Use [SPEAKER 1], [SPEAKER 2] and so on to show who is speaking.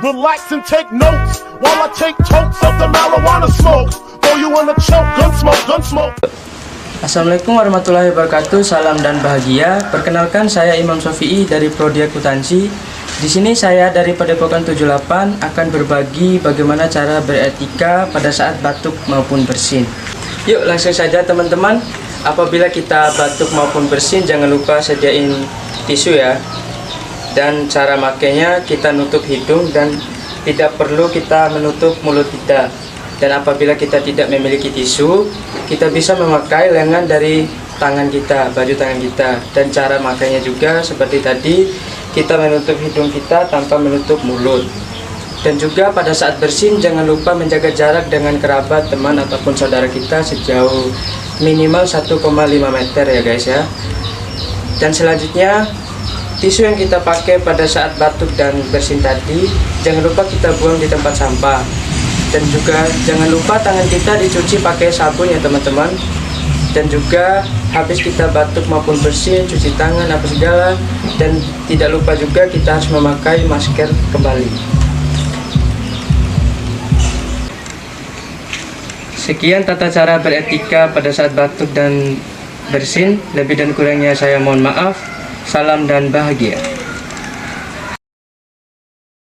[SPEAKER 1] Relax and take notes while I take totes of the marijuana smoke. Throw you in a choke, gun smoke.
[SPEAKER 2] Assalamualaikum warahmatullahi wabarakatuh. Salam dan bahagia. Perkenalkan, saya Imam Sofi'i dari Prodi Akuntansi. Di sini saya dari Padepokan 78 akan berbagi bagaimana cara beretika pada saat batuk maupun bersin. Yuk langsung saja teman-teman. Apabila kita batuk maupun bersin, jangan lupa sediain tisu ya. Dan cara makainya, kita nutup hidung dan tidak perlu kita menutup mulut kita. Dan apabila kita tidak memiliki tisu, kita bisa memakai lengan dari tangan kita, baju tangan kita. Dan cara makainya juga seperti tadi, kita menutup hidung kita tanpa menutup mulut. Dan juga pada saat bersin, jangan lupa menjaga jarak dengan kerabat, teman, ataupun saudara kita sejauh minimal 1,5 meter ya guys ya. Dan selanjutnya, tisu yang kita pakai pada saat batuk dan bersin tadi, jangan lupa kita buang di tempat sampah. Dan juga jangan lupa tangan kita dicuci pakai sabun ya teman-teman. Dan juga habis kita batuk maupun bersin, cuci tangan apa segala. Dan tidak lupa juga kita harus memakai masker kembali. Sekian tata cara beretika pada saat batuk dan bersin. Lebih dan kurangnya saya mohon maaf. Salam dan bahagia.